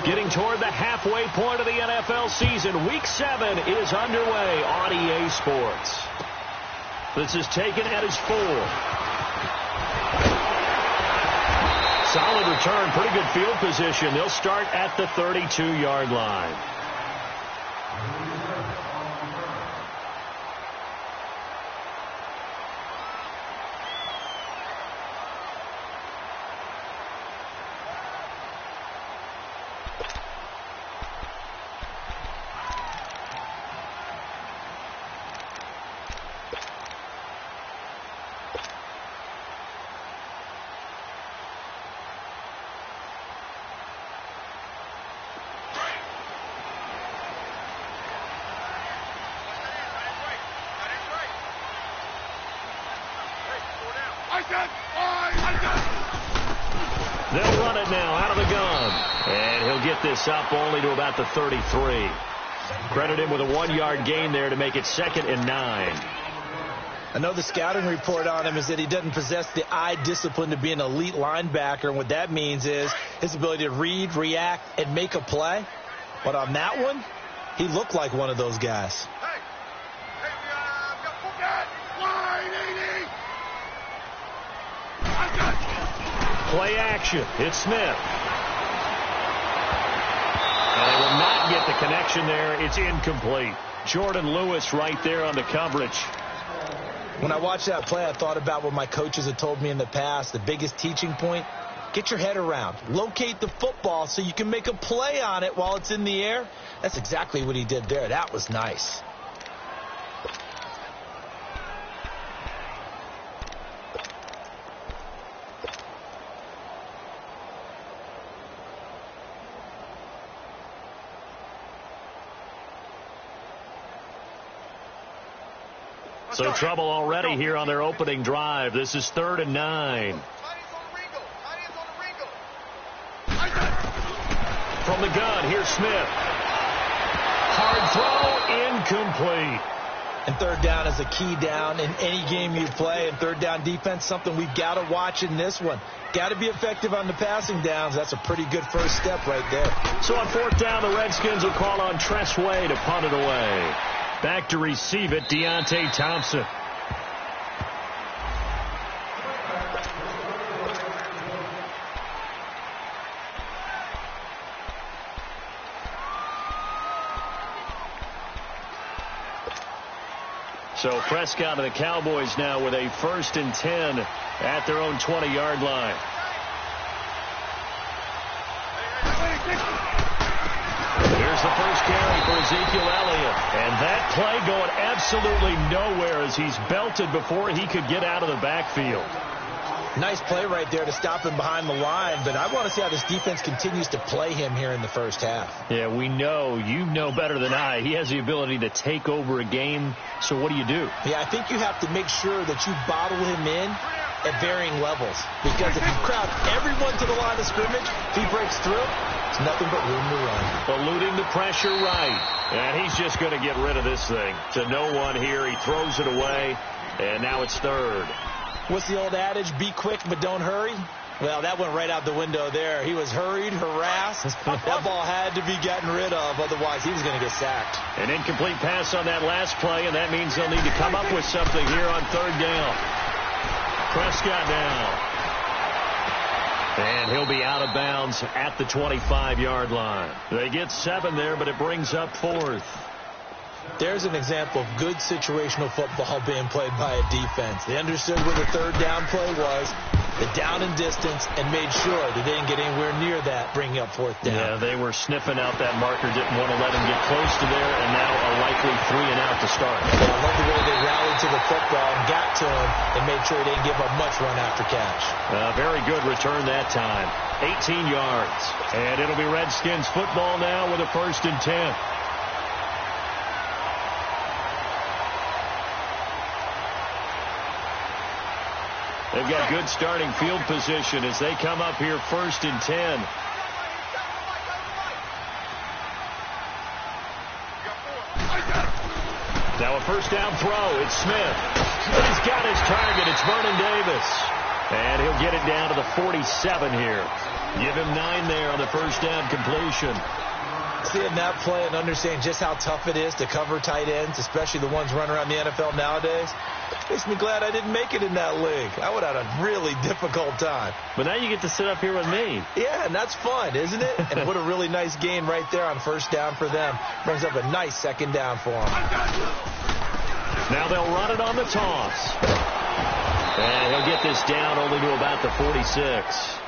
Getting toward the halfway point of the NFL season, Week 7 is underway on EA Sports. This is taken at his 4. Solid return, pretty good field position. They'll start at the 32-yard line. They'll run it now out of the gun. And he'll get this up only to about the 33. Credit him with a 1-yard gain there to make it 2nd and 9. I know the scouting report on him is that he doesn't possess the eye discipline to be an elite linebacker. And what that means is his ability to read, react, and make a play. But on that one, he looked like one of those guys. Play action. It's Smith. And they will not get the connection there. It's incomplete. Jordan Lewis right there on the coverage. When I watched that play, I thought about what my coaches had told me in the past. The biggest teaching point, get your head around. Locate the football so you can make a play on it while it's in the air. That's exactly what he did there. That was nice. So trouble already here on their opening drive. This is 3rd and 9. From the gun, here's Smith. Hard throw, incomplete. And 3rd down is a key down in any game you play. And 3rd down defense, something we've got to watch in this one. Got to be effective on the passing downs. That's a pretty good first step right there. So on 4th down, the Redskins will call on Tress Way to punt it away. Back to receive it, Deontay Thompson. So Prescott and the Cowboys now with a 1st and 10 at their own 20-yard line. Here's the first carry for Ezekiel Elliott. And that play going absolutely nowhere as he's belted before he could get out of the backfield. Nice play right there to stop him behind the line, but I want to see how this defense continues to play him here in the first half. Yeah, we know. You know better than I. He has the ability to take over a game, so what do you do? Yeah, I think you have to make sure that you bottle him in at varying levels, because if you crowd everyone to the line of scrimmage, if he breaks through, it's nothing but room to run. Eluding the pressure right, and he's just going to get rid of this thing. To no one here, he throws it away, and now it's 3rd. What's the old adage? Be quick, but don't hurry. Well, that went right out the window there. He was hurried, harassed. That ball had to be gotten rid of, otherwise he was going to get sacked. An incomplete pass on that last play, and that means they'll need to come up with something here on 3rd down. Prescott now. And he'll be out of bounds at the 25-yard line. They get 7 there, but it brings up 4th. There's an example of good situational football being played by a defense. They understood where the 3rd down play was, the down and distance, and made sure they didn't get anywhere near that, bringing up 4th down. Yeah, they were sniffing out that marker, didn't want to let him get close to there, and now a likely 3 and out to start. Yeah, I love the way they rallied to the football and got to him and made sure he didn't give up much run after catch. Very good return that time. 18 yards. And it'll be Redskins football now with a 1st and 10. They've got good starting field position as they come up here 1st and 10. Now a 1st down throw. It's Smith. He's got his target. It's Vernon Davis. And he'll get it down to the 47 here. Give him 9 there on the first down completion. Seeing that play and understanding just how tough it is to cover tight ends, especially the ones running around the NFL nowadays, makes me glad I didn't make it in that league. I would have had a really difficult time. But now you get to sit up here with me. Yeah, and that's fun, isn't it? And what a really nice gain right there on first down for them. Brings up a nice second down for them. Now they'll run it on the toss. And he'll get this down only to about the 46.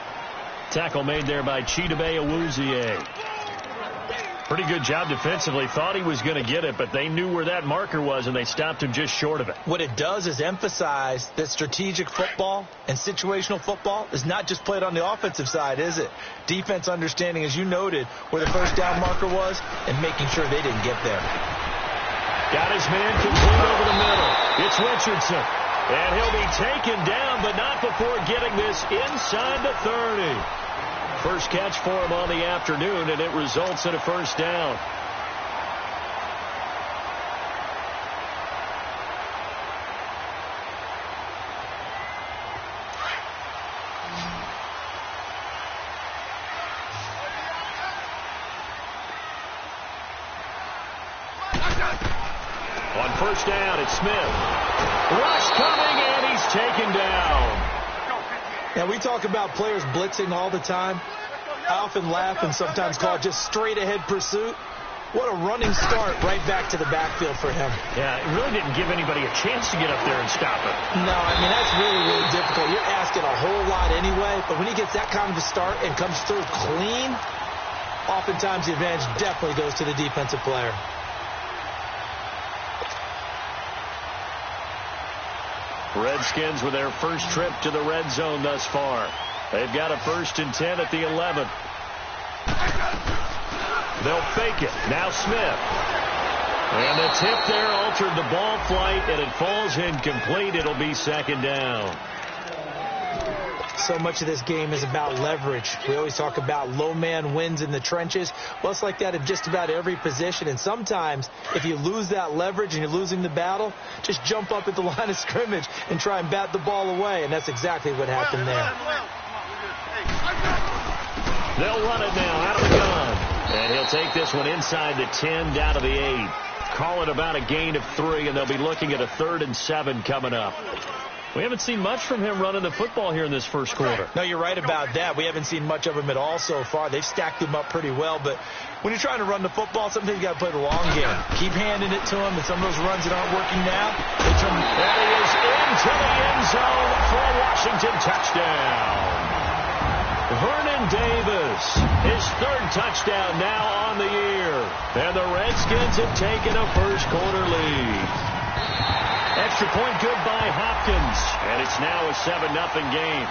Tackle made there by Chidobe Awuzie. Pretty good job defensively. Thought he was going to get it, but they knew where that marker was, and they stopped him just short of it. What it does is emphasize that strategic football and situational football is not just played on the offensive side, is it? Defense understanding, as you noted, where the first down marker was and making sure they didn't get there. Got his man complete over the middle. It's Richardson. And he'll be taken down, but not before getting this inside the 30. First catch for him on the afternoon, and it results in a first down. On first down, it's Smith. Rush coming, and he's taken down. Now, we talk about players blitzing all the time. I often laugh and sometimes call it just straight-ahead pursuit. What a running start right back to the backfield for him. Yeah, it really didn't give anybody a chance to get up there and stop it. No, I mean, that's really, really difficult. You're asking a whole lot anyway, but when he gets that kind of a start and comes through clean, oftentimes the advantage definitely goes to the defensive player. Redskins with their first trip to the red zone thus far. They've got a 1st and 10 at the 11. They'll fake it. Now Smith. And the tip there altered the ball flight, and it falls incomplete. It'll be second down. So much of this game is about leverage. We always talk about low man wins in the trenches. Well, it's like that in just about every position. And sometimes, if you lose that leverage and you're losing the battle, just jump up at the line of scrimmage and try and bat the ball away. And that's exactly what happened there. They'll run it now out of the gun. And he'll take this one inside the 10, down to the 8. Call it about a gain of 3, and they'll be looking at a 3rd and 7 coming up. We haven't seen much from him running the football here in this first quarter. No, you're right about that. We haven't seen much of him at all so far. They've stacked him up pretty well, but when you're trying to run the football, sometimes you got to play the long game. Keep handing it to him, and some of those runs that aren't working now, they turn. And he is into the end zone for a Washington touchdown. Vernon Davis, his 3rd touchdown now on the year. And the Redskins have taken a first quarter lead. Extra point good by Hopkins, and it's now a 7-0 game.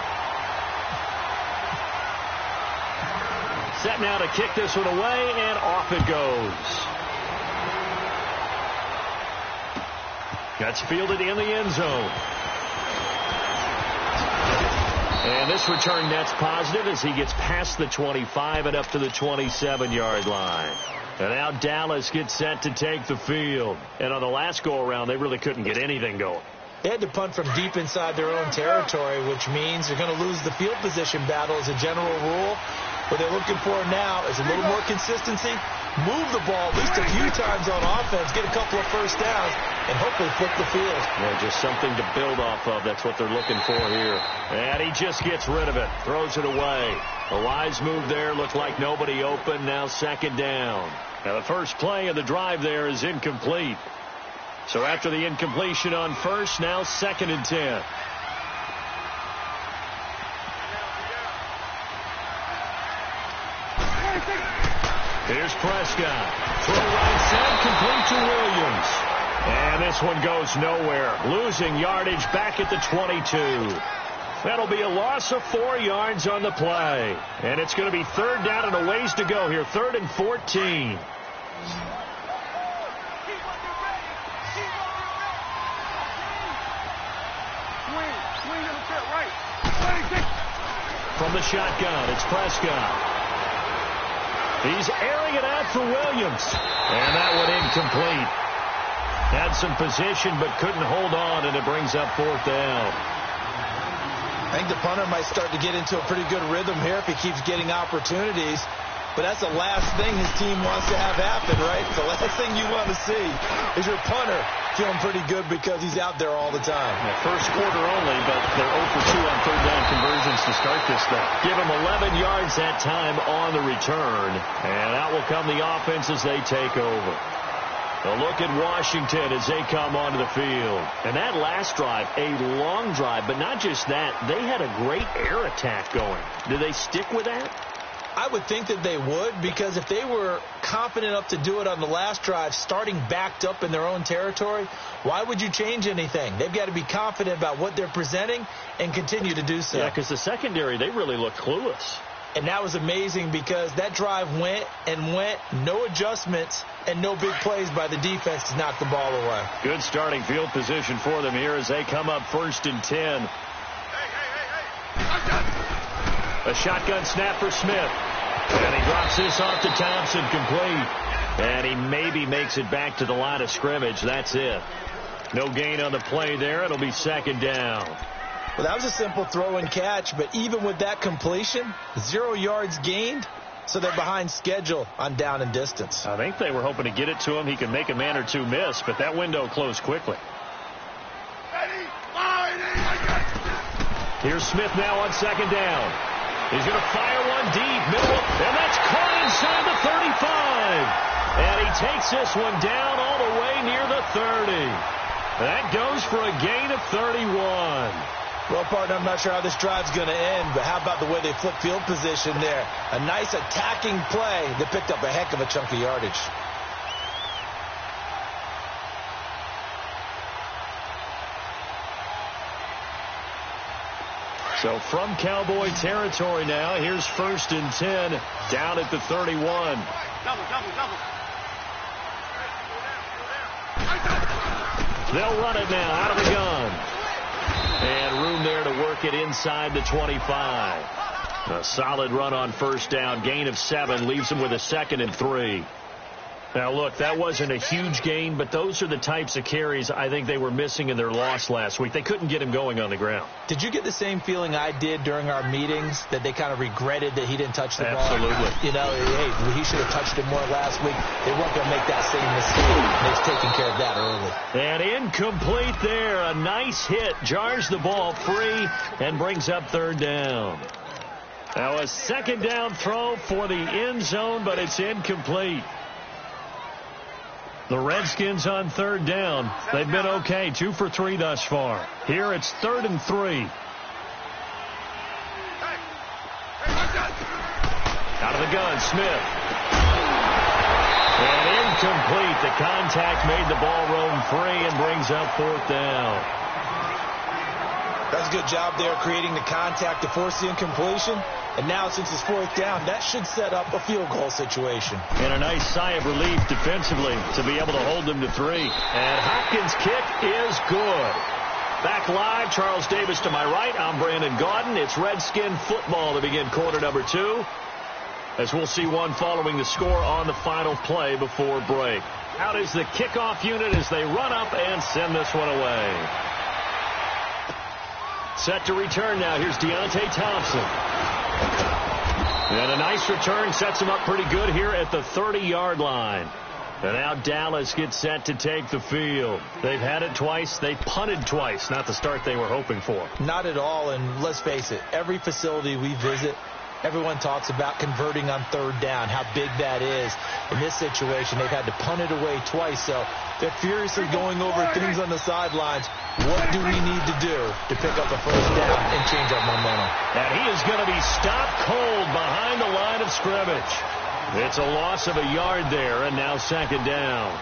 Set now to kick this one away, and off it goes. That's fielded in the end zone. And this return net's positive as he gets past the 25 and up to the 27-yard line. And now Dallas gets set to take the field. And on the last go-around, they really couldn't get anything going. They had to punt from deep inside their own territory, which means they're going to lose the field position battle as a general rule. What they're looking for now is a little more consistency, move the ball at least a few times on offense, get a couple of first downs, and hopefully flip the field. Yeah, just something to build off of. That's what they're looking for here. And he just gets rid of it, throws it away. A wise move there. Looked like nobody open. Now second down. Now the first play of the drive there is incomplete. So after the incompletion on first, now 2nd and 10. Here's Prescott. Throw right side, complete to Williams. And this one goes nowhere. Losing yardage back at the 22. That'll be a loss of 4 yards on the play. And it's going to be 3rd down and a ways to go here. 3rd and 14. From the shotgun, it's Prescott. He's airing it out for Williams. And that one incomplete. Had some position but couldn't hold on, and it brings up 4th down. I think the punter might start to get into a pretty good rhythm here if he keeps getting opportunities. But that's the last thing his team wants to have happen, right? The last thing you want to see is your punter feeling pretty good because he's out there all the time. Yeah, first quarter only, but they're 0 for 2 on third down conversions to start this thing. Give them 11 yards that time on the return. And out will come the offense as they take over. A look at Washington as they come onto the field. And that last drive, a long drive, but not just that. They had a great air attack going. Do they stick with that? I would think that they would, because if they were confident enough to do it on the last drive, starting backed up in their own territory, why would you change anything? They've got to be confident about what they're presenting and continue to do so. Yeah, because the secondary, they really looked clueless. And that was amazing because that drive went and went, no adjustments and no big plays by the defense to knock the ball away. Good starting field position for them here as they come up 1st and 10. A shotgun snap for Smith. And he drops this off to Thompson, complete. And he maybe makes it back to the line of scrimmage. That's it. No gain on the play there. It'll be 2nd down. Well, that was a simple throw and catch, but even with that completion, 0 yards gained, so they're behind schedule on down and distance. I think they were hoping to get it to him. He could make a man or two miss, but that window closed quickly. Here's Smith now on 2nd down. He's going to fire one deep, middle, and that's caught inside the 35. And he takes this one down all the way near the 30. That goes for a gain of 31. Well, partner, I'm not sure how this drive's going to end, but how about the way they flip field position there? A nice attacking play that picked up a heck of a chunk of yardage. So from Cowboy territory now, here's 1st and 10 down at the 31. They'll run it now out of the gun. And room there to work it inside the 25. A solid run on 1st down. Gain of 7 leaves them with a 2nd and 3. Now, look, that wasn't a huge gain, but those are the types of carries I think they were missing in their loss last week. They couldn't get him going on the ground. Did you get the same feeling I did during our meetings, that they kind of regretted that he didn't touch the ball? Absolutely. You know, hey, he should have touched it more last week. They weren't going to make that same mistake. They've taken care of that early. And incomplete there. A nice hit. Jars the ball free and brings up 3rd down. Now a 2nd down throw for the end zone, but it's incomplete. The Redskins on 3rd down. They've been okay. 2 for 3 thus far. Here it's 3rd and 3. Out of the gun, Smith. And incomplete. The contact made the ball roam free and brings up 4th down. That's a good job there creating the contact to force the incompletion. And now, since it's 4th down, that should set up a field goal situation. And a nice sigh of relief defensively to be able to hold them to 3. And Hopkins' kick is good. Back live, Charles Davis to my right. I'm Brandon Gaudin. It's Redskin football to begin quarter number 2. As we'll see one following the score on the final play before break. Out is the kickoff unit as they run up and send this one away. Set to return now. Here's Deontay Thompson. And a nice return sets him up pretty good here at the 30-yard line. And now Dallas gets set to take the field. They've had it twice. They punted twice. Not the start they were hoping for. Not at all. And let's face it, every facility we visit, everyone talks about converting on 3rd down, how big that is. In this situation, they've had to punt it away twice. So they're furiously going over things on the sidelines. What do we need to do to pick up a 1st down and change our momentum? And he is going to be stopped cold behind the line of scrimmage. It's a loss of a yard there, and now 2nd down.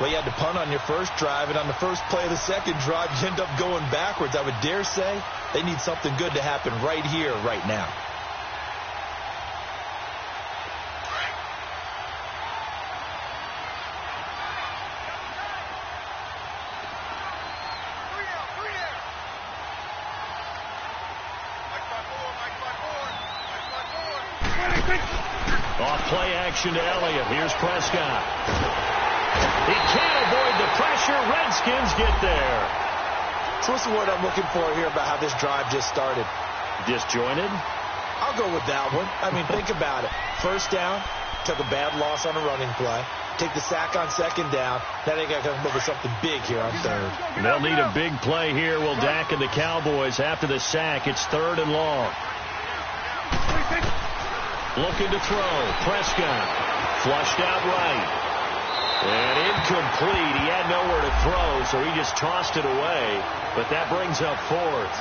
Well, you had to punt on your first drive, and on the first play of the second drive, you end up going backwards. I would dare say they need something good to happen right here, right now. Off play action to Elliott. Here's Prescott. He can't avoid the pressure. Redskins get there. So what's the word I'm looking for here about how this drive just started? Disjointed? I'll go with that one. I mean, think about it. First down, took a bad loss on a running play. Take the sack on second down. Now they got to come up with something big here on third. They'll need a big play here. Will Dak and the Cowboys after the sack. It's 3rd and long. Looking to throw. Prescott. Flushed out right. And incomplete. He had nowhere to throw, so he just tossed it away. But that brings up 4th.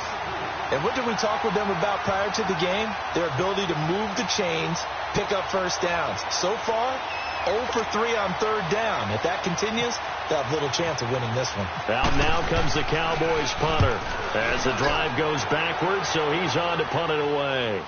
And what did we talk with them about prior to the game? Their ability to move the chains, pick up first downs. So far, 0 for 3 on 3rd down. If that continues, they'll have little chance of winning this one. Out now comes the Cowboys punter as the drive goes backwards, so he's on to punt it away.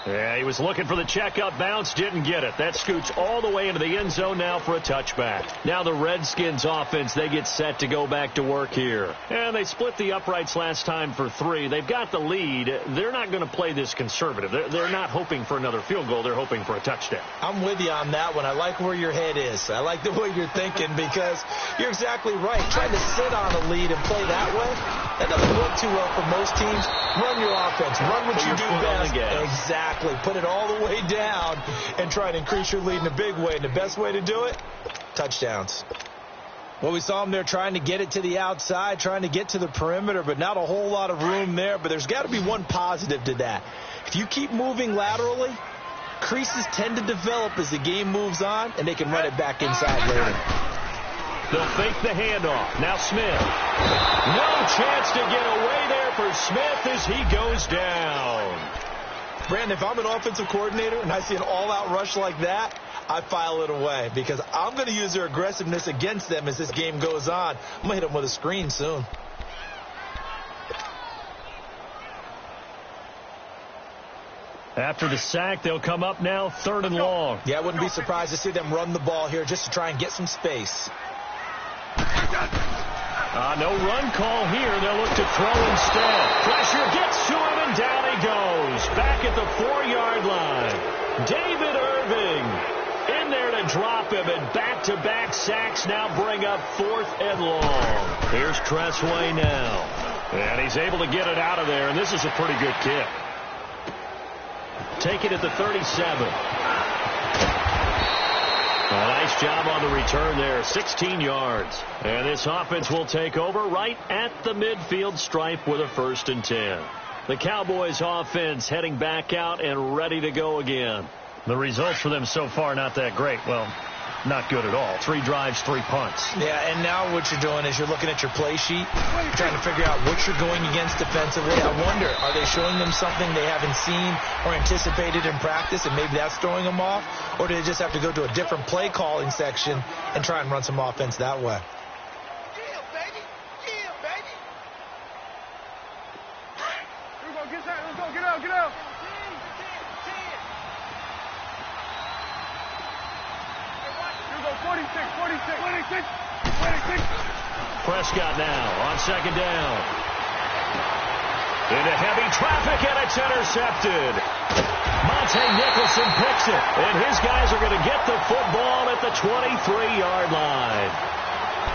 Yeah, he was looking for the checkup bounce, didn't get it. That scoots all the way into the end zone now for a touchback. Now the Redskins offense, they get set to go back to work here. And they split the uprights last time for 3. They've got the lead. They're not going to play this conservative. They're not hoping for another field goal. They're hoping for a touchdown. I'm with you on that one. I like where your head is. I like the way you're thinking because you're exactly right. Trying to sit on a lead and play that way, that doesn't work too well for most teams. Run your offense. Run what you do best. Exactly. Put it all the way down and try to increase your lead in a big way. And the best way to do it, touchdowns. Well, we saw them there trying to get it to the outside, trying to get to the perimeter, but not a whole lot of room there. But there's got to be one positive to that. If you keep moving laterally, creases tend to develop as the game moves on, and they can run it back inside later. They'll fake the handoff. Now Smith. No chance to get away there for Smith as he goes down. Brandon, if I'm an offensive coordinator and I see an all-out rush like that, I file it away because I'm going to use their aggressiveness against them as this game goes on. I'm going to hit them with a screen soon. After the sack, they'll come up now 3rd and long. Yeah, I wouldn't be surprised to see them run the ball here just to try and get some space. No run call here. They'll look to throw instead. Pressure gets to him, and down he goes. Back at the 4-yard line. David Irving in there to drop him, and back-to-back sacks now bring up 4th and long. Here's Cressway now. And he's able to get it out of there, and this is a pretty good kick. Take it at the 37. A nice job on the return there, 16 yards. And this offense will take over right at the midfield stripe with a 1st and 10. The Cowboys offense heading back out and ready to go again. The results for them so far not that great. Well, not good at all. 3 drives, 3 punts. Yeah, and now what you're doing is you're looking at your play sheet, trying to figure out what you're going against defensively. I wonder, are they showing them something they haven't seen or anticipated in practice, and maybe that's throwing them off? Or do they just have to go to a different play calling section and try and run some offense that way? Get out. Prescott now on 2nd down. Into heavy traffic, and it's intercepted. Monte Nicholson picks it, and his guys are going to get the football at the 23-yard line.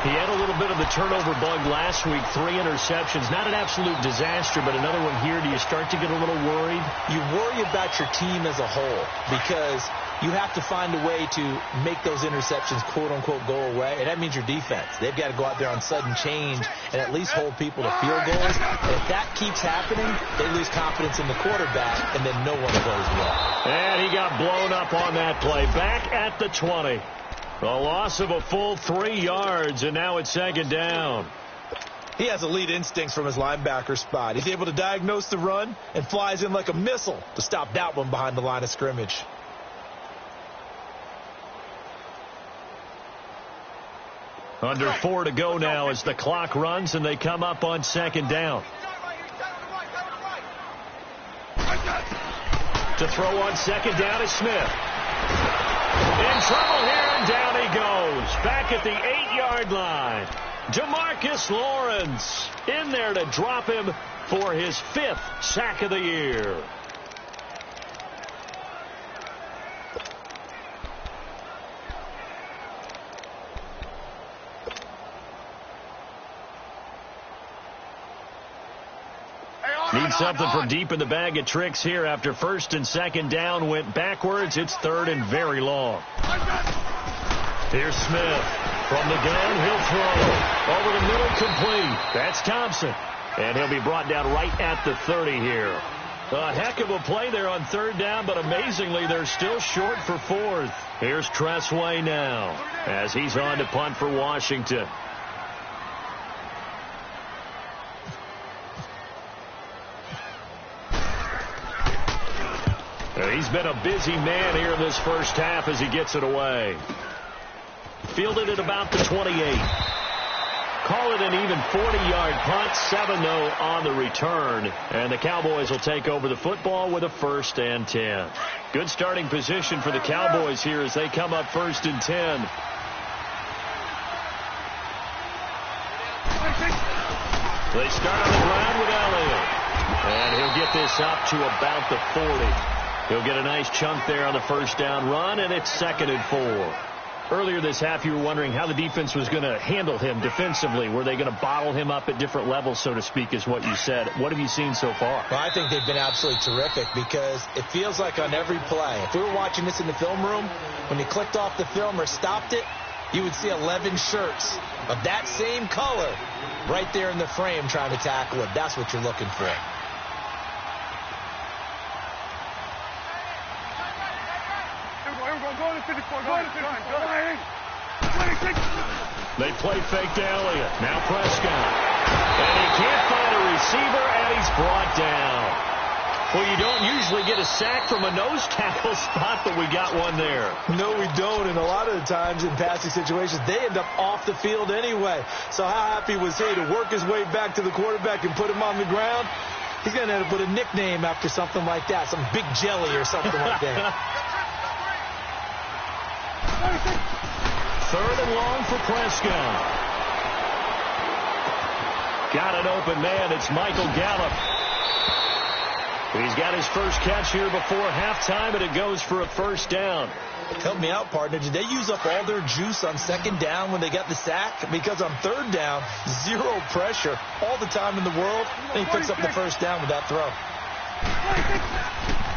He had a little bit of the turnover bug last week, 3 interceptions. Not an absolute disaster, but another one here. Do you start to get a little worried? You worry about your team as a whole because you have to find a way to make those interceptions, quote-unquote, go away. And that means your defense. They've got to go out there on sudden change and at least hold people to field goals. And if that keeps happening, they lose confidence in the quarterback, and then no one plays well. And he got blown up on that play. Back at the 20. A loss of a full 3 yards, and now it's 2nd down. He has elite instincts from his linebacker spot. He's able to diagnose the run and flies in like a missile to stop that one behind the line of scrimmage. Under 4 to go now as the clock runs, and they come up on 2nd down. To throw on 2nd down is Smith. In trouble here, and down he goes. Back at the 8-yard line. DeMarcus Lawrence in there to drop him for his 5th sack of the year. Need something from deep in the bag of tricks here after first and second down went backwards. It's third and very long. Here's Smith. From the gun, he'll throw. Over the middle, complete. That's Thompson. And he'll be brought down right at the 30 here. A heck of a play there on third down, but amazingly, they're still short for fourth. Here's Tressway now as he's on to punt for Washington. He's been a busy man here in this first half as he gets it away. Fielded at about the 28. Call it an even 40-yard punt, 7-0 on the return. And the Cowboys will take over the football with a 1st and 10. Good starting position for the Cowboys here as they come up 1st and 10. They start on the ground with Elliott. And he'll get this up to about the 40. He'll get a nice chunk there on the first down run, and it's 2nd and 4. Earlier this half, you were wondering how the defense was going to handle him defensively. Were they going to bottle him up at different levels, so to speak, is what you said. What have you seen so far? Well, I think they've been absolutely terrific because it feels like on every play, if we were watching this in the film room, when you clicked off the film or stopped it, you would see 11 shirts of that same color right there in the frame trying to tackle it. That's what you're looking for. They play fake to Elliott. Now Prescott. And he can't find a receiver, and he's brought down. Well, you don't usually get a sack from a nose tackle spot, but we got one there. No, we don't. And a lot of the times in passing situations, they end up off the field anyway. So how happy was he to work his way back to the quarterback and put him on the ground? He's going to end up with a nickname after something like that, some Big Jelly or something like that. 3rd and long for Prescott. Got an open man. It's Michael Gallup. He's got his first catch here before halftime, and it goes for a 1st down. Help me out, partner. Did they use up all their juice on 2nd down when they got the sack? Because on 3rd down, 0 pressure all the time in the world, and he picks up the 1st down with that throw.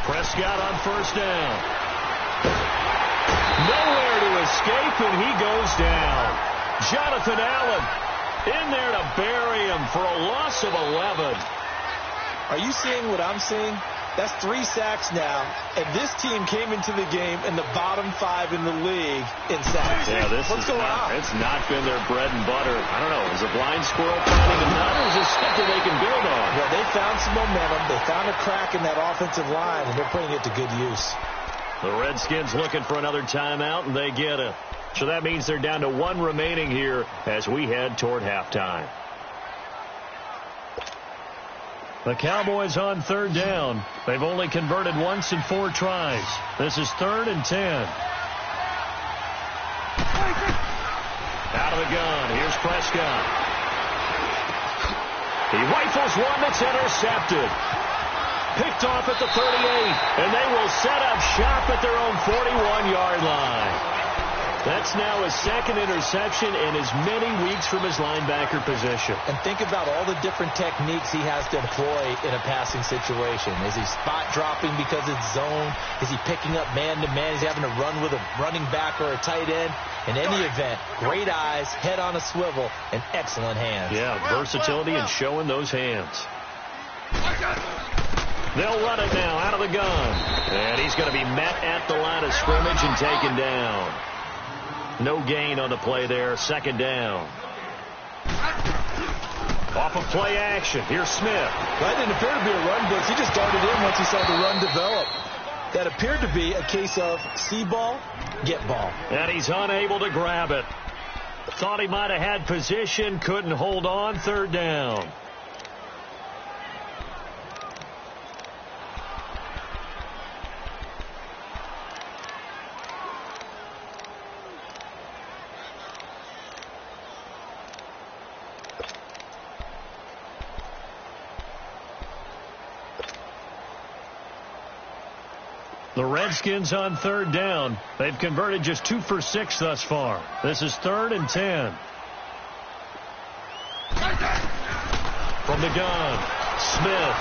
Prescott on 1st down. Nowhere to escape, and he goes down. Jonathan Allen in there to bury him for a loss of 11. Are you seeing what I'm seeing? That's 3 sacks now, and this team came into the game in the bottom 5 in the league in sacks. Yeah, What's going on? It's not been their bread and butter. I don't know. Is a blind squirrel finding a nut, or is it something they can build on? Well, they found some momentum. They found a crack in that offensive line, and they're putting it to good use. The Redskins looking for another timeout, and they get it. So that means they're down to 1 remaining here as we head toward halftime. The Cowboys on 3rd down. They've only converted once in 4 tries. This is 3rd and 10. Out of the gun. Here's Prescott. He rifles one that's intercepted. Picked off at the 38, and they will set up shop at their own 41-yard line. That's now his 2nd interception in as many weeks from his linebacker position. And think about all the different techniques he has to employ in a passing situation. Is he spot dropping because it's zone? Is he picking up man-to-man? Is he having to run with a running back or a tight end? In any event, great eyes, head on a swivel, and excellent hands. Yeah, versatility and showing those hands. They'll run it now out of the gun. And he's going to be met at the line of scrimmage and taken down. No gain on the play there. 2nd down. Off of play action. Here's Smith. That didn't appear to be a run blitz. He just darted in once he saw the run develop. That appeared to be a case of see ball, get ball. And he's unable to grab it. Thought he might have had position. Couldn't hold on. 3rd down. The Redskins on 3rd down. They've converted just 2 for 6 thus far. This is 3rd and 10. From the gun, Smith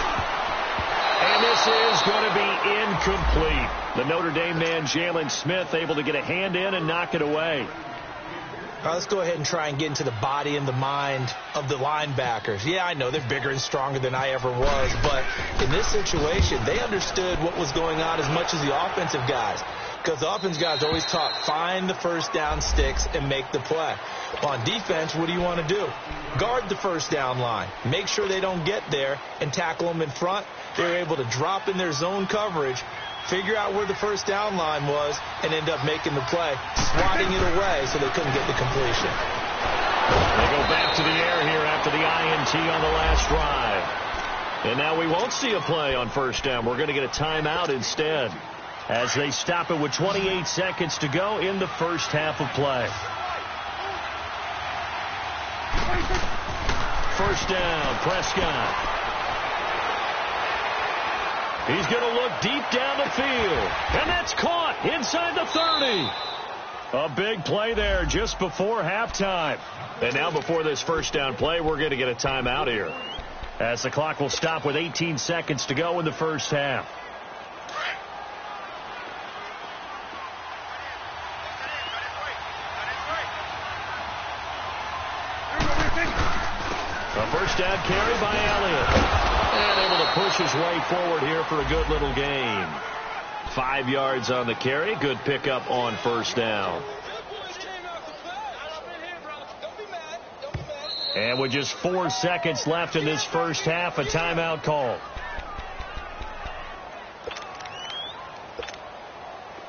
And this is going to be incomplete. The Notre Dame man, Jalen Smith, able to get a hand in and knock it away. All right, let's go ahead and try and get into the body and the mind of the linebackers. Yeah, I know they're bigger and stronger than I ever was, but in this situation, they understood what was going on as much as the offensive guys. Because the offense guys always taught, find the first down sticks and make the play. Well, on defense, what do you want to do? Guard the first down line. Make sure they don't get there and tackle them in front. They were able to drop in their zone coverage, figure out where the first down line was, and end up making the play, swatting it away so they couldn't get the completion. They go back to the air here after the INT on the last drive. And now we won't see a play on first down. We're going to get a timeout instead, as they stop it with 28 seconds to go in the first half of play. First down, Prescott. He's going to look deep down the field. And that's caught inside the 30. A big play there just before halftime. And now before this first down play, we're going to get a timeout here, as the clock will stop with 18 seconds to go in the first half. A first down carry by Elliott. And able to push his way forward here for a good little gain. 5 yards on the carry. Good pickup on first down. And with just 4 seconds left in this first half, a timeout call.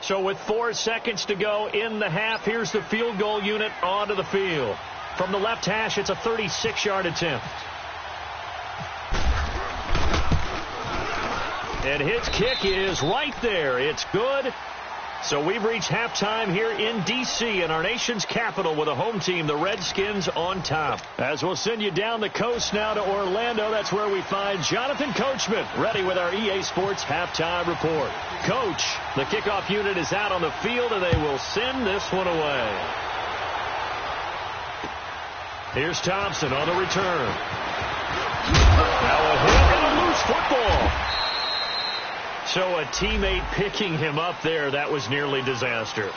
So with 4 seconds to go in the half, here's the field goal unit onto the field. From the left hash, it's a 36-yard attempt. And his kick is right there. It's good. So we've reached halftime here in D.C. in our nation's capital with a home team, the Redskins, on top. As we'll send you down the coast now to Orlando, that's where we find Jonathan Coachman, ready with our EA Sports halftime report. Coach, the kickoff unit is out on the field, and they will send this one away. Here's Thompson on the return. Now a hit and a loose football. So a teammate picking him up there, that was nearly disaster.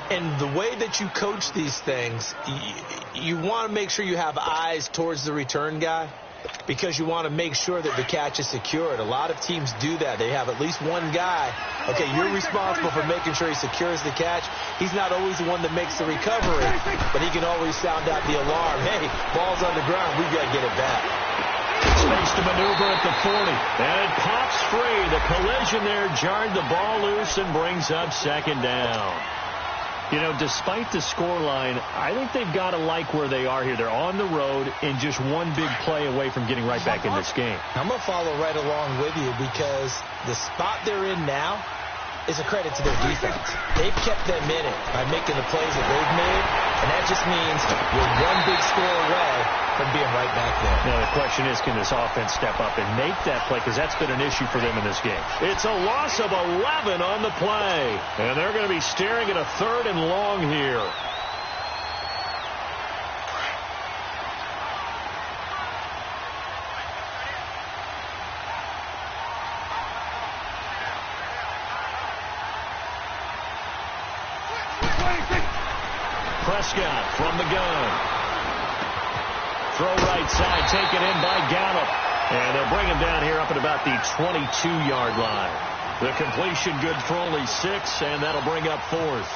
And the way that you coach these things, you want to make sure you have eyes towards the return guy, because you want to make sure that the catch is secured. A lot of teams do that. They have at least one guy. Okay, you're responsible for making sure he secures the catch. He's not always the one that makes the recovery, but he can always sound out the alarm. Hey, ball's on the ground. We've got to get it back. Space to maneuver at the 40. And it pops free. The collision there jarred the ball loose and brings up second down. You know, despite the scoreline, I think they've got to like where they are here. They're on the road and just one big play away from getting right back in this game. I'm going to follow right along with you, because the spot they're in now is a credit to their defense. They've kept them in it by making the plays that they've made, and that just means we're one big score away from being right back there. Now the question is, can this offense step up and make that play, because that's been an issue for them in this game. It's a loss of 11 on the play, and they're going to be staring at a 3rd and long here. Prescott from the gun. Throw right side, taken in by Gallup. And they'll bring him down here up at about the 22-yard line. The completion good for only 6, and that'll bring up 4th.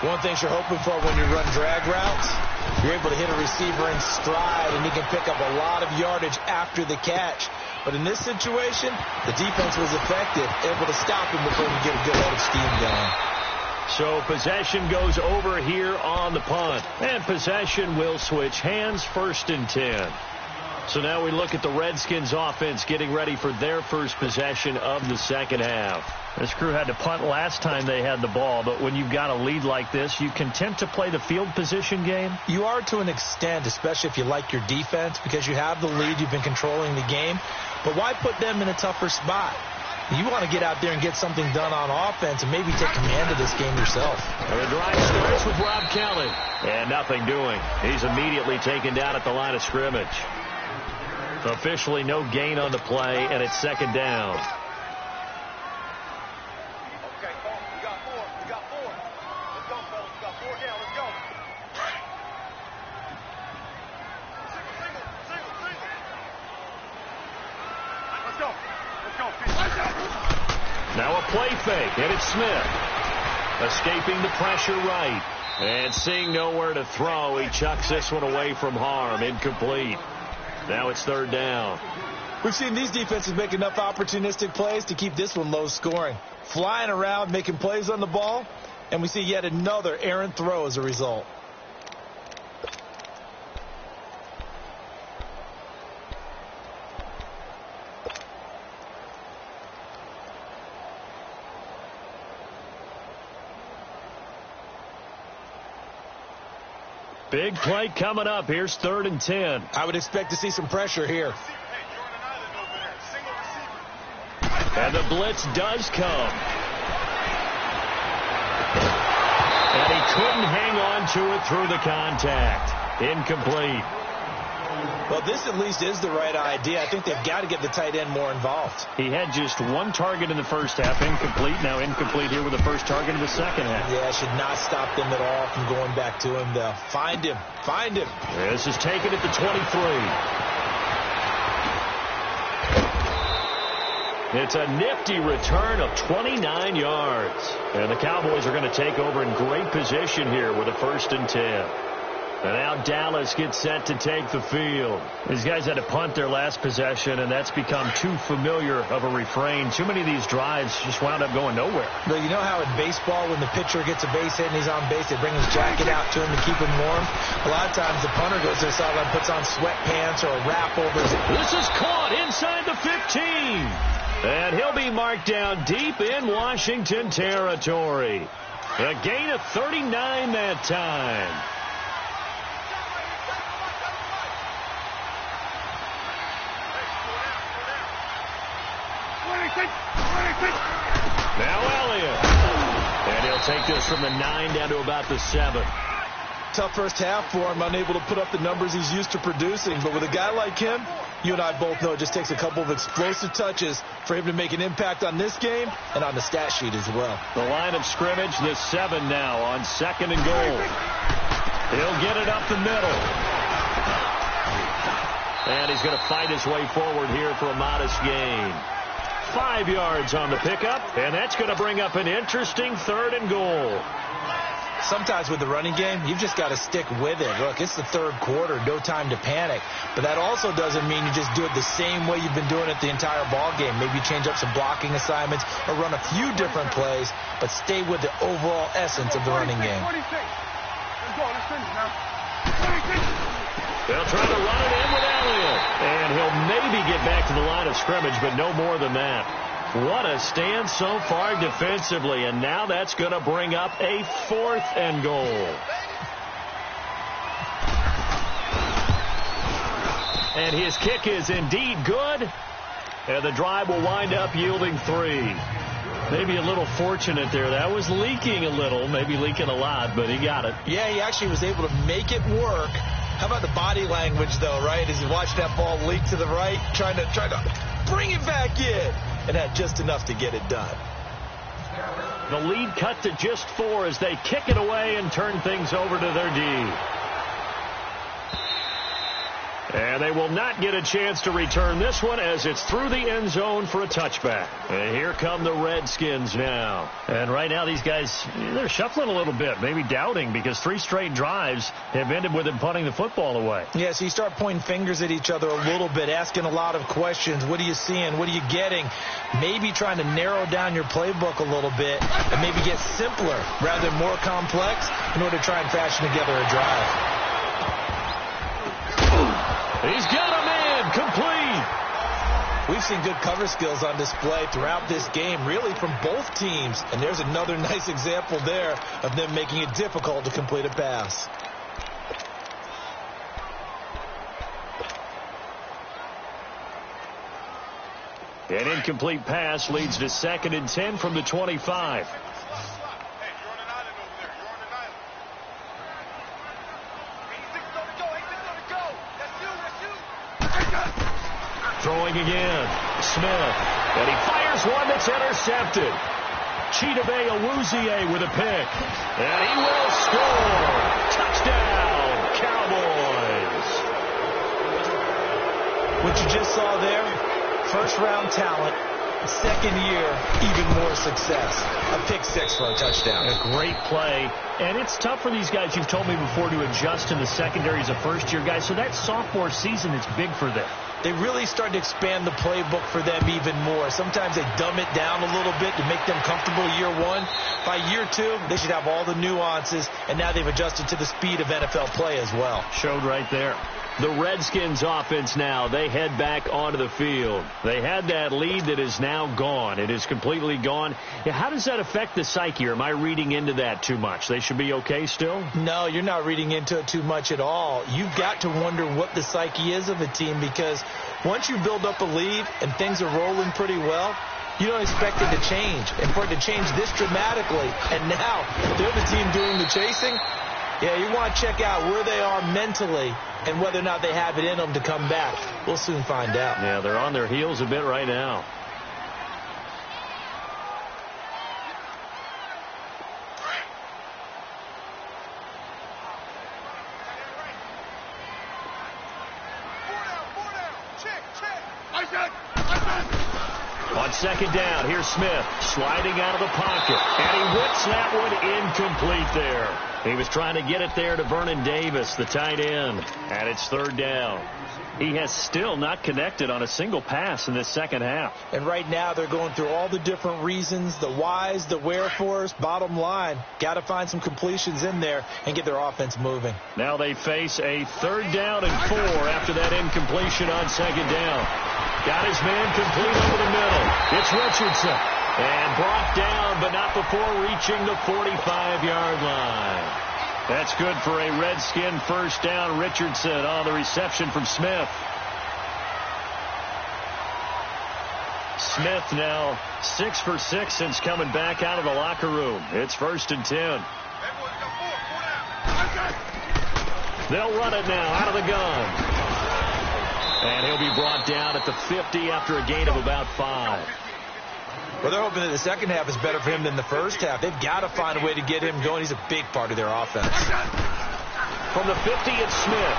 One thing you're hoping for when you run drag routes, you're able to hit a receiver in stride, and he can pick up a lot of yardage after the catch. But in this situation, the defense was effective, able to stop him before he get a good head of steam going. So possession goes over here on the punt. And possession will switch hands, 1st and 10. So now we look at the Redskins offense getting ready for their first possession of the second half. This crew had to punt last time they had the ball, but when you've got a lead like this, you content to play the field position game? You are to an extent, especially if you like your defense, because you have the lead, you've been controlling the game. But why put them in a tougher spot? You want to get out there and get something done on offense and maybe take command of this game yourself. And the drive starts with Rob Kelly. And nothing doing. He's immediately taken down at the line of scrimmage. Officially no gain on the play, and it's 2nd down. Now a play fake, and it's Smith. Escaping the pressure right. And seeing nowhere to throw, he chucks this one away from harm. Incomplete. Now it's third down. We've seen these defenses make enough opportunistic plays to keep this one low scoring. Flying around, making plays on the ball, and we see yet another errant throw as a result. Big play coming up. Here's 3rd and 10. I would expect to see some pressure here. And the blitz does come. And he couldn't hang on to it through the contact. Incomplete. Well, this at least is the right idea. I think they've got to get the tight end more involved. He had just one target in the first half, incomplete. Now incomplete here with the first target in the second half. Yeah, should not stop them at all from going back to him, though. Find him. Find him. This is taken at the 23. It's a nifty return of 29 yards. And the Cowboys are going to take over in great position here with a 1st and 10. And now Dallas gets set to take the field. These guys had to punt their last possession, and that's become too familiar of a refrain. Too many of these drives just wound up going nowhere. But you know how in baseball, when the pitcher gets a base hit and he's on base, they bring his jacket out to him to keep him warm? A lot of times the punter goes to the sideline, puts on sweatpants or a wrap over his... This is caught inside the 15. And he'll be marked down deep in Washington territory. A gain of 39 that time. Now Elliott. And he'll take this from the 9 down to about the 7. Tough first half for him, unable to put up the numbers he's used to producing. But with a guy like him, you and I both know it just takes a couple of explosive touches for him to make an impact on this game and on the stat sheet as well. The line of scrimmage, the 7 now on 2nd and goal. He'll get it up the middle. And he's going to fight his way forward here for a modest gain. 5 yards on the pickup, and that's going to bring up an interesting 3rd and goal. Sometimes with the running game, you've just got to stick with it. Look, it's the 3rd quarter, no time to panic. But that also doesn't mean you just do it the same way you've been doing it the entire ball game. Maybe change up some blocking assignments or run a few different plays, but stay with the overall essence of the running game. They'll try to run it in with Elliott. And he'll maybe get back to the line of scrimmage, but no more than that. What a stand so far defensively. And now that's going to bring up a 4th and goal. And his kick is indeed good. And the drive will wind up yielding 3. Maybe a little fortunate there. That was leaking a little, maybe leaking a lot, but he got it. Yeah, he actually was able to make it work. How about the body language, though, right? As you watch that ball leak to the right, trying to bring it back in, and had just enough to get it done. The lead cut to just 4 as they kick it away and turn things over to their D. And they will not get a chance to return this one as it's through the end zone for a touchback. And here come the Redskins now. And right now these guys, they're shuffling a little bit, maybe doubting, because 3 straight drives have ended with them punting the football away. Yeah, so you start pointing fingers at each other a little bit, asking a lot of questions. What are you seeing? What are you getting? Maybe trying to narrow down your playbook a little bit and maybe get simpler rather than more complex in order to try and fashion together a drive. He's got a man complete. We've seen good cover skills on display throughout this game, really from both teams. And there's another nice example there of them making it difficult to complete a pass. An incomplete pass leads to 2nd and 10 from the 25. Throwing again. Smith. And he fires one that's intercepted. Chidobe Awuzie with a pick. And he will score. Touchdown, Cowboys. What you just saw there, first-round talent, Second year, even more success. A pick six for a touchdown. A great play. And it's tough for these guys, you've told me before, to adjust in the secondary as a first-year guy. So that sophomore season is big for them. They really start to expand the playbook for them even more. Sometimes they dumb it down a little bit to make them comfortable year one. By year two, they should have all the nuances, and now they've adjusted to the speed of NFL play as well. Showed right there. The Redskins offense now, they head back onto the field. They had that lead that is now gone. It is completely gone. How does that affect the psyche? Or am I reading into that too much? They should be okay still? No, you're not reading into it too much at all. You've got to wonder what the psyche is of a team, because once you build up a lead and things are rolling pretty well, you don't expect it to change. And for it to change this dramatically, and now they're the team doing the chasing, yeah, you want to check out where they are mentally and whether or not they have it in them to come back. We'll soon find out. Yeah, they're on their heels a bit right now. On second down, here's Smith sliding out of the pocket, and he whips that one incomplete there. He was trying to get it there to Vernon Davis, the tight end, and it's third down. He has still not connected on a single pass in this second half. And right now they're going through all the different reasons, the whys, the wherefores. Bottom line, got to find some completions in there and get their offense moving. Now they face a third down and 4 after that incompletion on second down. Got his man complete over the middle. It's Richardson. And brought down, but not before reaching the 45-yard line. That's good for a Redskin first down. Richardson on the reception from Smith. Smith now 6 for 6 since coming back out of the locker room. It's 1st and 10. They'll run it now out of the gun. And he'll be brought down at the 50 after a gain of about 5. Well, they're hoping that the second half is better for him than the first half. They've got to find a way to get him going. He's a big part of their offense. From the 50, it's Smith.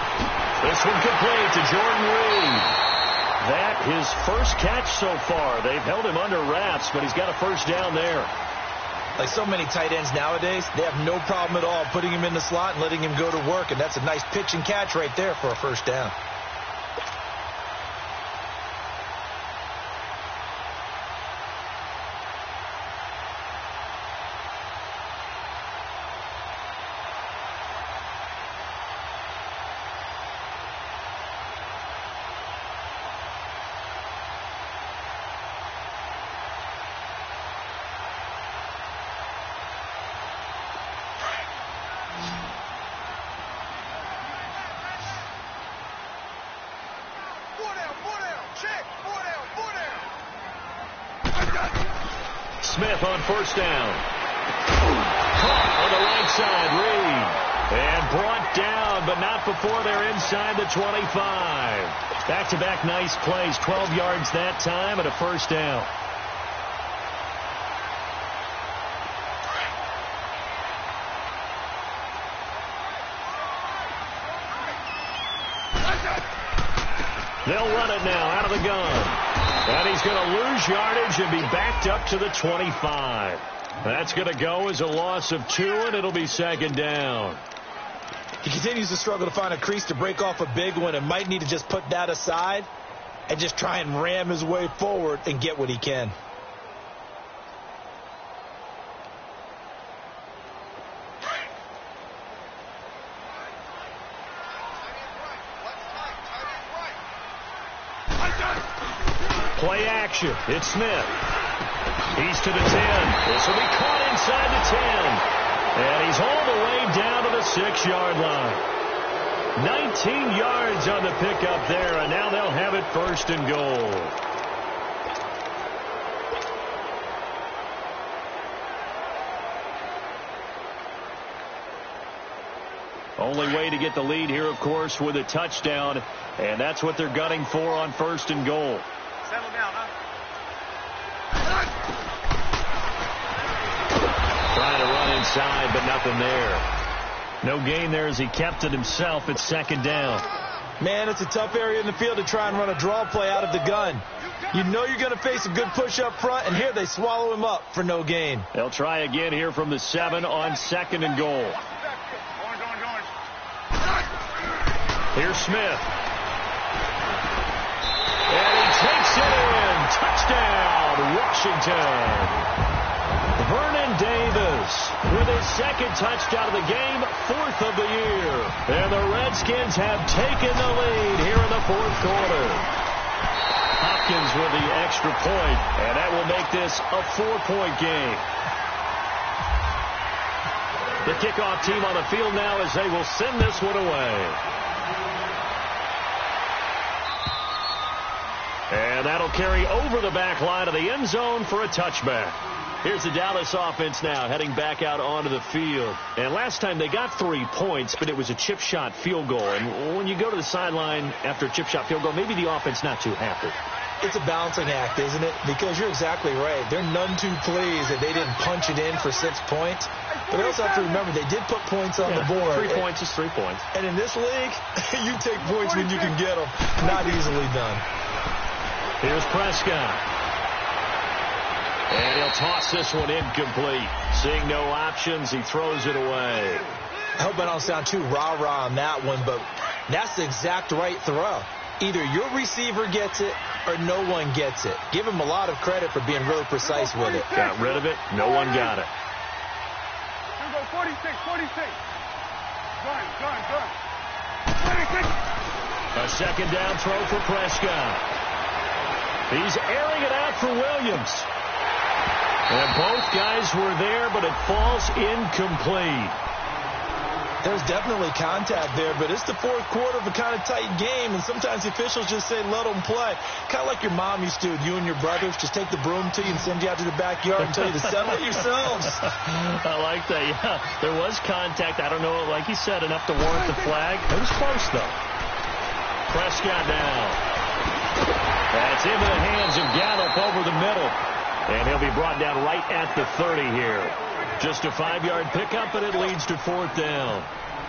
This one complete to Jordan Reed. That his first catch so far. They've held him under wraps, but he's got a first down there. Like so many tight ends nowadays, they have no problem at all putting him in the slot and letting him go to work, and that's a nice pitch and catch right there for a first down. Smith on first down. Caught on the right side, Reed. And brought down, but not before they're inside the 25. Back-to-back nice plays, 12 yards that time and a first down. They'll run it now out of the gun. And he's going to lose yardage and be backed up to the 25. That's going to go as a loss of 2, and it'll be second down. He continues to struggle to find a crease to break off a big one and might need to just put that aside and just try and ram his way forward and get what he can. Play action. It's Smith. He's to the 10. This will be caught inside the 10. And he's all the way down to the 6-yard line. 19 yards on the pickup there, and now they'll have it 1st and goal. Only way to get the lead here, of course, with a touchdown, and that's what they're gunning for on 1st and goal. Settle down, huh? Trying to run inside, but nothing there. No gain there as he kept it himself at 2nd down. Man, it's a tough area in the field to try and run a draw play out of the gun. You know you're going to face a good push up front, and here they swallow him up for no gain. They'll try again here from the 7 on 2nd and goal. Here's Smith. And he takes it in. Touchdown, Washington. Vernon Davis with his 2nd touchdown of the game, 4th of the year. And the Redskins have taken the lead here in the 4th quarter. Hopkins with the extra point, and that will make this a 4-point game. The kickoff team on the field now as they will send this one away. And that'll carry over the back line of the end zone for a touchback. Here's the Dallas offense now heading back out onto the field. And last time they got 3 points, but it was a chip shot field goal. And when you go to the sideline after a chip shot field goal, maybe the offense not too happy. It's a balancing act, isn't it? Because you're exactly right. They're none too pleased that they didn't punch it in for 6 points. But they also have to remember they did put points on the board. 3 points is 3 points. And in this league, you take points when you can get them. Not easily done. Here's Prescott. And he'll toss this one incomplete. Seeing no options, he throws it away. I hope I don't sound too rah-rah on that one, but that's the exact right throw. Either your receiver gets it or no one gets it. Give him a lot of credit for being really precise with it. Got rid of it. No one got it. 46. Gun. 46. A second down throw for Prescott. He's airing it out for Williams. And both guys were there, but it falls incomplete. There's definitely contact there, but it's the 4th quarter of a kind of tight game, and sometimes the officials just say, let them play. Kind of like your mom used to, you and your brothers, just take the broom to you and send you out to the backyard and tell you to settle it yourselves. I like that, yeah. There was contact. I don't know, like you said, enough to warrant the flag. It was close, though. Prescott now. That's into the hands of Gallup over the middle. And he'll be brought down right at the 30 here. Just a 5-yard pickup, and it leads to 4th down.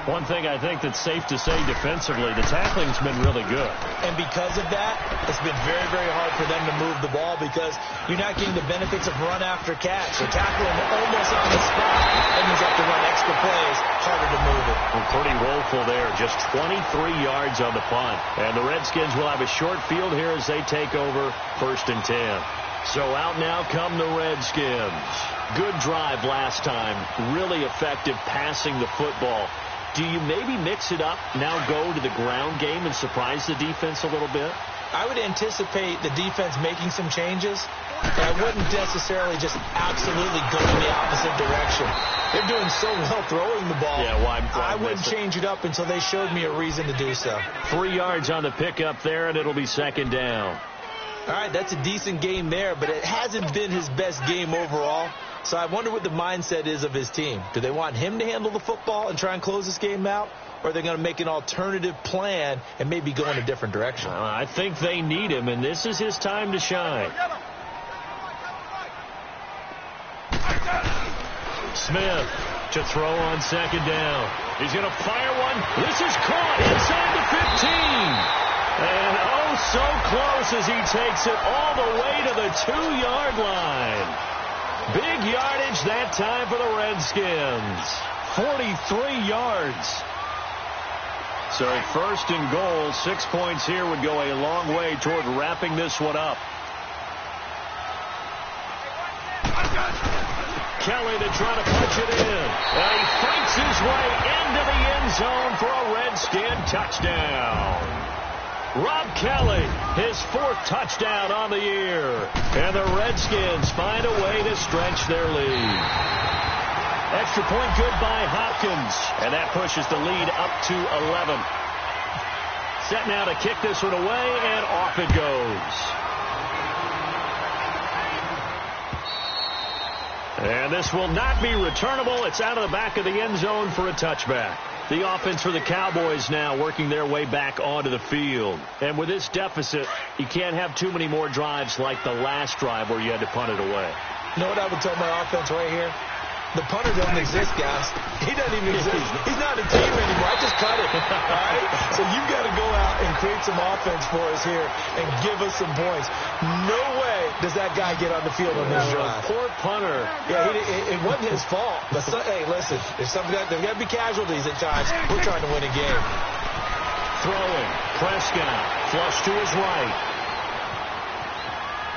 One thing I think that's safe to say defensively, the tackling's been really good. And because of that, it's been very, very hard for them to move the ball because you're not getting the benefits of run after catch. So tackling almost on the spot, and you have to run extra plays, harder to move it. Well, pretty woeful there, just 23 yards on the punt. And the Redskins will have a short field here as they take over 1st and 10. So out now come the Redskins. Good drive last time. Really effective passing the football. Do you maybe mix it up, now go to the ground game and surprise the defense a little bit? I would anticipate the defense making some changes, but I wouldn't necessarily just absolutely go in the opposite direction. They're doing so well throwing the ball. Yeah, why I wouldn't change it up until they showed me a reason to do so. 3 yards on the pickup there, and it'll be 2nd down. All right, that's a decent game there, but it hasn't been his best game overall. So I wonder what the mindset is of his team. Do they want him to handle the football and try and close this game out? Or are they going to make an alternative plan and maybe go in a different direction? I think they need him, and this is his time to shine. Smith to throw on 2nd down. He's going to fire one. This is caught inside the 15. And oh, so close as he takes it all the way to the 2-yard line. Big yardage that time for the Redskins. 43 yards. So 1st and goal, 6 points here would go a long way toward wrapping this one up. Kelly to try to punch it in. And he fights his way into the end zone for a Redskin touchdown. Rob Kelly, his 4th touchdown on the year. And the Redskins find a way to stretch their lead. Extra point good by Hopkins. And that pushes the lead up to 11. Set now to kick this one away, and off it goes. And this will not be returnable. It's out of the back of the end zone for a touchback. The offense for the Cowboys now working their way back onto the field. And with this deficit, you can't have too many more drives like the last drive where you had to punt it away. You know what I would tell my offense right here? The punter doesn't exist, guys. He doesn't even exist. He's not a team anymore. I just cut it. All right? So you've got to go out and create some offense for us here and give us some points. No way does that guy get on the field on this drive. Poor punter. Yeah, it wasn't his fault. But hey, listen, there's got to be casualties at times. We're trying to win a game. Throwing. Prescott. Flush to his right.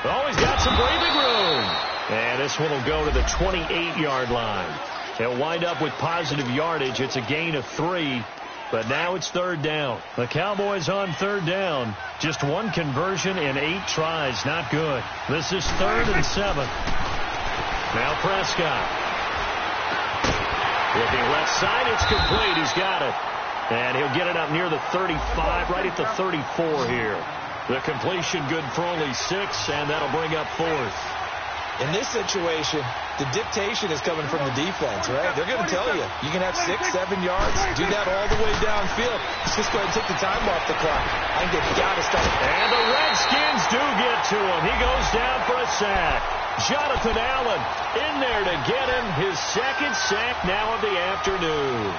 Oh, he's got some breathing room. And this one will go to the 28-yard line. He'll wind up with positive yardage. It's a gain of 3. But now it's third down. The Cowboys on third down. Just one conversion in 8 tries. Not good. This is 3rd and 7. Now Prescott. Looking left side. It's complete. He's got it. And he'll get it up near the 35, right at the 34 here. The completion good for only 6, and that'll bring up 4th. In this situation, the dictation is coming from the defense, right? They're going to tell you, you can have 6, 7 yards, do that all the way downfield. Let's just go ahead and take the time off the clock. I think they've got to start. And the Redskins do get to him. He goes down for a sack. Jonathan Allen in there to get him his 2nd sack now of the afternoon.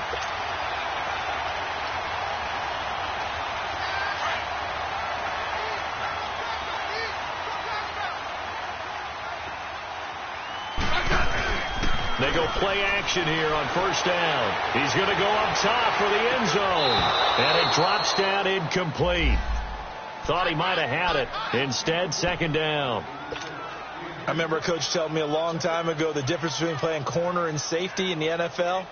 They go play action here on first down. He's going to go up top for the end zone. And it drops down incomplete. Thought he might have had it. Instead, 2nd down. I remember a coach telling me a long time ago the difference between playing corner and safety in the NFL.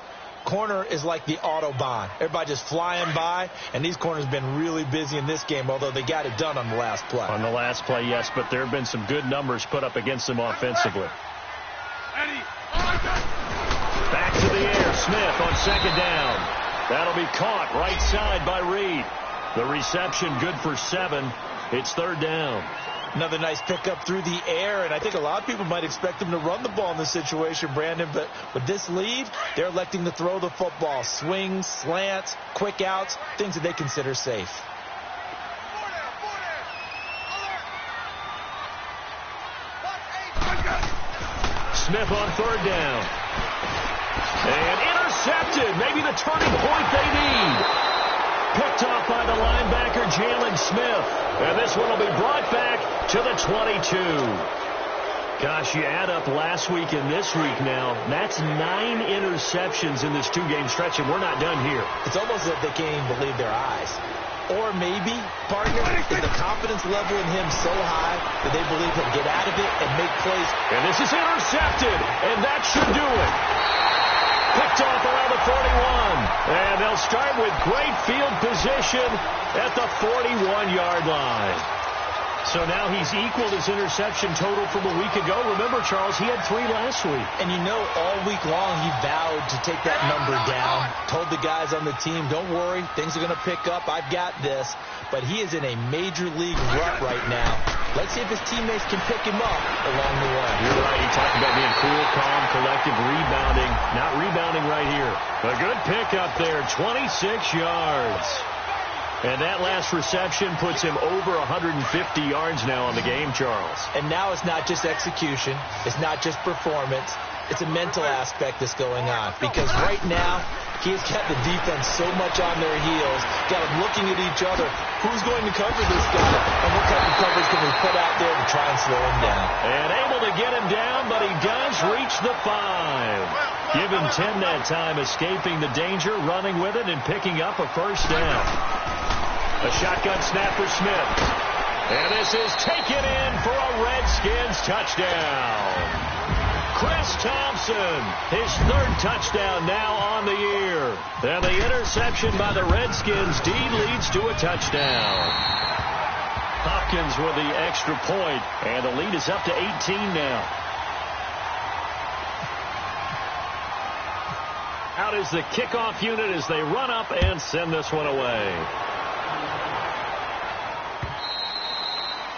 Corner is like the Autobahn. Everybody just flying by, and these corners have been really busy in this game, although they got it done on the last play. On the last play, yes, but there have been some good numbers put up against them offensively. Back to the air. Smith on 2nd down. That'll be caught right side by Reed. The reception good for 7. It's 3rd down. Another nice pickup through the air, and I think a lot of people might expect them to run the ball in this situation, Brandon, but with this lead, they're electing to throw the football. Swings, slants, quick outs, things that they consider safe. Smith on 3rd down. And intercepted. Maybe the turning point they need. Picked off by the linebacker, Jalen Smith. And this one will be brought back to the 22. Gosh, you add up last week and this week now. That's 9 interceptions in this 2-game stretch, and we're not done here. It's almost as if they can't even believe their eyes. Or maybe, partner, is the confidence level in him so high that they believe he'll get out of it and make plays. And this is intercepted, and that should do it. Picked off around the 41. And they'll start with great field position at the 41-yard line. So now he's equaled his interception total from a week ago. Remember, Charles, he had 3 last week. And you know, all week long he vowed to take that number down. Told the guys on the team, don't worry, things are going to pick up. I've got this. But he is in a major league rut right now. Let's see if his teammates can pick him up along the way. You're right. He talked about being cool, calm, collective, rebounding. Not rebounding right here. A good pickup there, 26 yards. And that last reception puts him over 150 yards now on the game, Charles. And now it's not just execution. It's not just performance. It's a mental aspect that's going on. Because right now, he has got the defense so much on their heels, got them looking at each other. Who's going to cover this guy? And what kind of coverage can we put out there to try and slow him down? And able to get him down, but he does reach the 5. Give him 10 that time, escaping the danger, running with it, and picking up a first down. A shotgun snap for Smith. And this is taken in for a Redskins touchdown. Chris Thompson, his 3rd touchdown now on the year. And the interception by the Redskins leads to a touchdown. Hopkins with the extra point, and the lead is up to 18 now. Out is the kickoff unit as they run up and send this one away.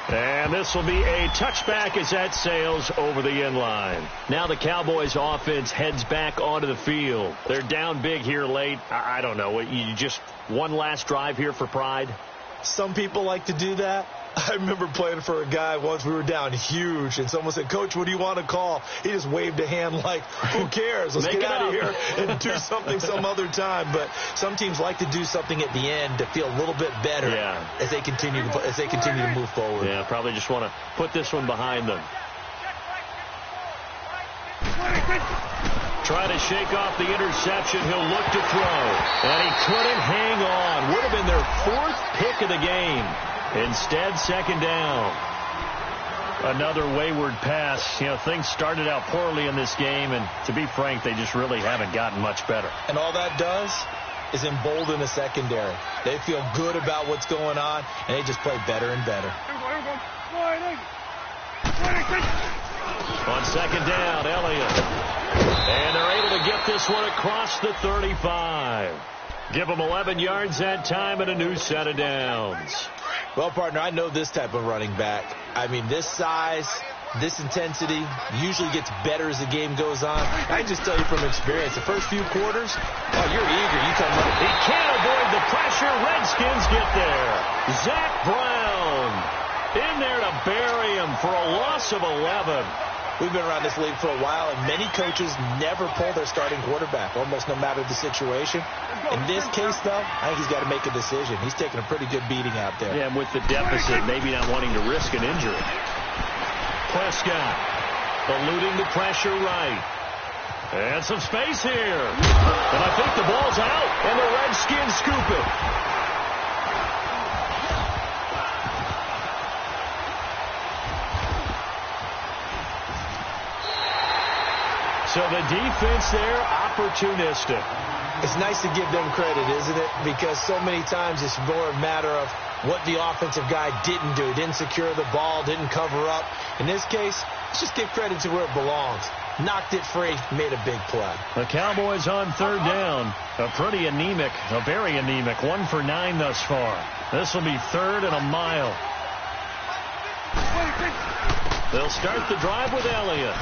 And this will be a touchback as that sails over the end line. Now the Cowboys offense heads back onto the field. They're down big here late. I don't know. You just one last drive here for pride? Some people like to do that. I remember playing for a guy once. We were down huge, and someone said, "Coach, what do you want to call?" He just waved a hand like, "Who cares? Let's get out of here and do something some other time." But some teams like to do something at the end to feel a little bit better as they continue to move forward. Yeah, probably just want to put this one behind them. Try to shake off the interception. He'll look to throw, and he couldn't hang on. Would have been their 4th pick of the game. Instead, 2nd down. Another wayward pass. You know, things started out poorly in this game, and to be frank, they just really haven't gotten much better. And all that does is embolden the secondary. They feel good about what's going on, and they just play better and better. On 2nd down, Elliott. And they're able to get this one across the 35. Give them 11 yards that time and a new set of downs. Well, partner, I know this type of running back. I mean, this size, this intensity usually gets better as the game goes on. I can just tell you from experience, the first few quarters, oh, you're eager. You come running. He can't avoid the pressure. Redskins get there. Zach Brown in there to bury him for a loss of 11. We've been around this league for a while, and many coaches never pull their starting quarterback, almost no matter the situation. In this case, though, I think he's got to make a decision. He's taking a pretty good beating out there. Yeah, and with the deficit, maybe not wanting to risk an injury. Prescott eluding the pressure right. And some space here. And I think the ball's out, and the Redskins scoop it. So the defense there, opportunistic. It's nice to give them credit, isn't it? Because so many times it's more a matter of what the offensive guy didn't do. Didn't secure the ball, didn't cover up. In this case, let's just give credit to where it belongs. Knocked it free, made a big play. The Cowboys on 3rd down. A very anemic 1 for 9 thus far. This will be 3rd and a mile. They'll start the drive with Elliott.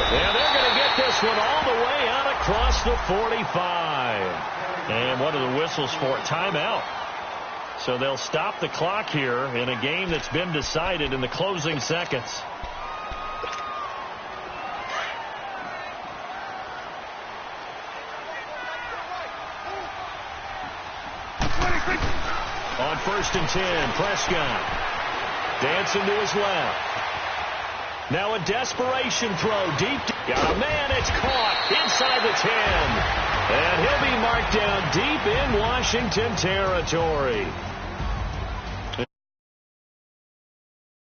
And they're going to get this one all the way out across the 45. And what are the whistles for? Timeout. So they'll stop the clock here in a game that's been decided in the closing seconds. On 1st and 10, Prescott dancing to his left. Now a desperation throw deep. Got a man. It's caught inside the 10. And he'll be marked down deep in Washington territory.